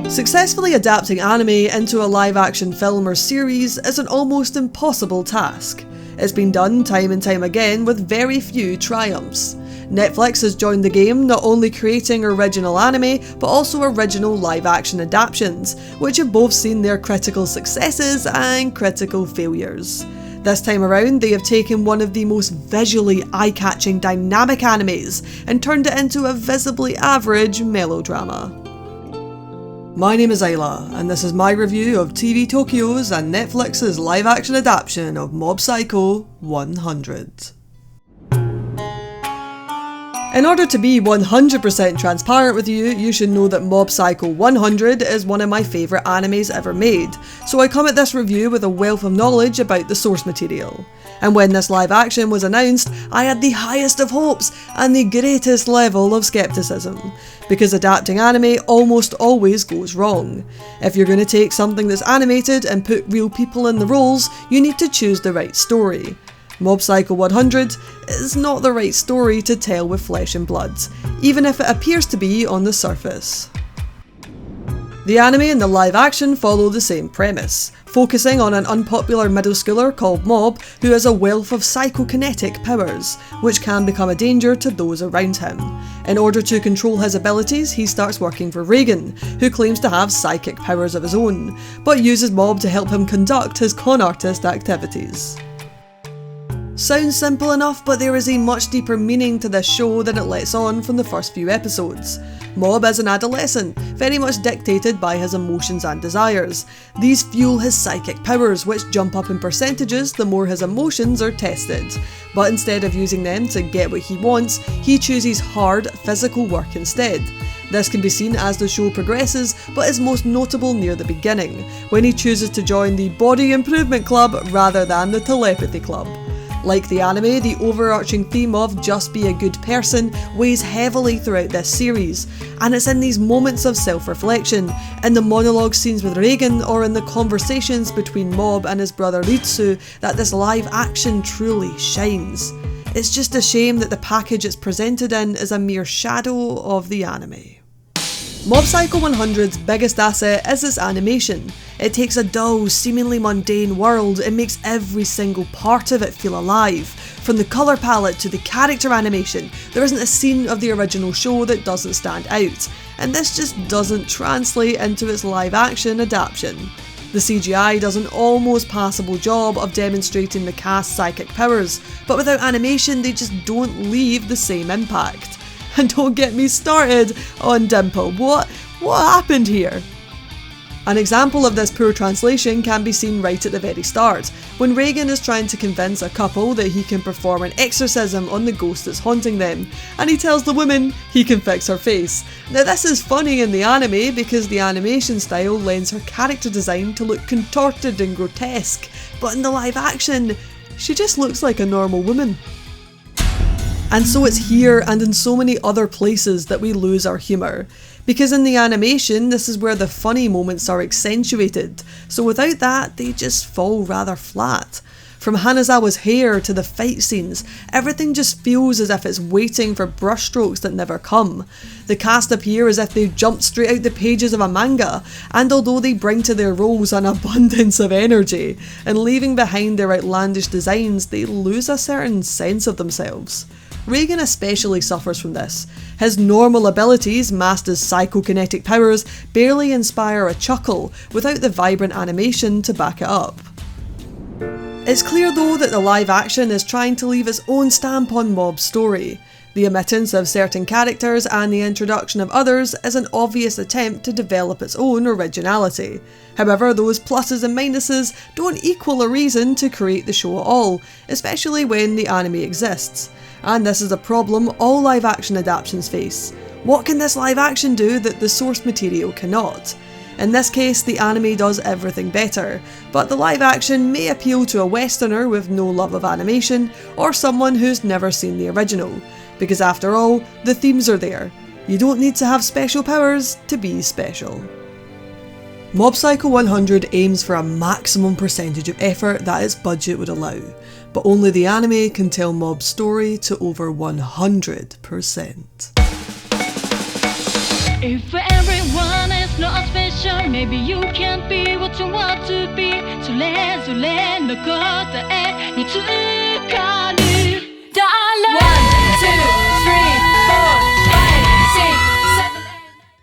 Successfully adapting anime into a live-action film or series is an almost impossible task. It's been done time and time again with very few triumphs. Netflix has joined the game, not only creating original anime, but also original live-action adaptions, which have both seen their critical successes and critical failures. This time around, they have taken one of the most visually eye-catching dynamic animes and turned it into a visibly average melodrama. My name is Ayla, and this is my review of TV Tokyo's and Netflix's live-action adaptation of Mob Psycho 100. In order to be 100% transparent with you, you should know that Mob Psycho 100 is one of my favourite animes ever made, so I come at this review with a wealth of knowledge about the source material. And when this live action was announced, I had the highest of hopes and the greatest level of skepticism, because adapting anime almost always goes wrong. If you're going to take something that's animated and put real people in the roles, you need to choose the right story. Mob Psycho 100 is not the right story to tell with flesh and blood, even if it appears to be on the surface. The anime and the live action follow the same premise, focusing on an unpopular middle schooler called Mob who has a wealth of psychokinetic powers, which can become a danger to those around him. In order to control his abilities, he starts working for Reagan, who claims to have psychic powers of his own, but uses Mob to help him conduct his con artist activities. Sounds simple enough, but there is a much deeper meaning to this show than it lets on from the first few episodes. Mob is an adolescent, very much dictated by his emotions and desires. These fuel his psychic powers, which jump up in percentages the more his emotions are tested. But instead of using them to get what he wants, he chooses hard, physical work instead. This can be seen as the show progresses, but is most notable near the beginning, when he chooses to join the Body Improvement Club rather than the Telepathy Club. Like the anime, the overarching theme of just be a good person weighs heavily throughout this series, and it's in these moments of self-reflection, in the monologue scenes with Reagan or in the conversations between Mob and his brother Ritsu, that this live action truly shines. It's just a shame that the package it's presented in is a mere shadow of the anime. Mob Psycho 100's biggest asset is its animation. It takes a dull, seemingly mundane world and makes every single part of it feel alive. From the colour palette to the character animation, there isn't a scene of the original show that doesn't stand out, and this just doesn't translate into its live action adaptation. The CGI does an almost passable job of demonstrating the cast's psychic powers, but without animation they just don't leave the same impact. And don't get me started on Dimple. What happened here? An example of this poor translation can be seen right at the very start, when Reagan is trying to convince a couple that he can perform an exorcism on the ghost that's haunting them, and he tells the woman he can fix her face. Now this is funny in the anime because the animation style lends her character design to look contorted and grotesque, but in the live action, she just looks like a normal woman. And so it's here and in so many other places that we lose our humour. Because in the animation, this is where the funny moments are accentuated, so without that, they just fall rather flat. From Hanazawa's hair to the fight scenes, everything just feels as if it's waiting for brushstrokes that never come. The cast appear as if they've jumped straight out the pages of a manga, and although they bring to their roles an abundance of energy, and leaving behind their outlandish designs, they lose a certain sense of themselves. Reagan especially suffers from this. His normal abilities, masked as psychokinetic powers, barely inspire a chuckle without the vibrant animation to back it up. It's clear though that the live action is trying to leave its own stamp on Mob's story. The omittance of certain characters and the introduction of others is an obvious attempt to develop its own originality. However, those pluses and minuses don't equal a reason to create the show at all, especially when the anime exists. And this is a problem all live action adaptations face. What can this live action do that the source material cannot? In this case, the anime does everything better, but the live action may appeal to a Westerner with no love of animation, or someone who's never seen the original. Because after all, the themes are there. You don't need to have special powers to be special. Mob Psycho 100 aims for a maximum percentage of effort that its budget would allow, but only the anime can tell Mob's story to over 100%. If everyone is not special, maybe you can't be what you want to be. それぞれの答えにつかる誰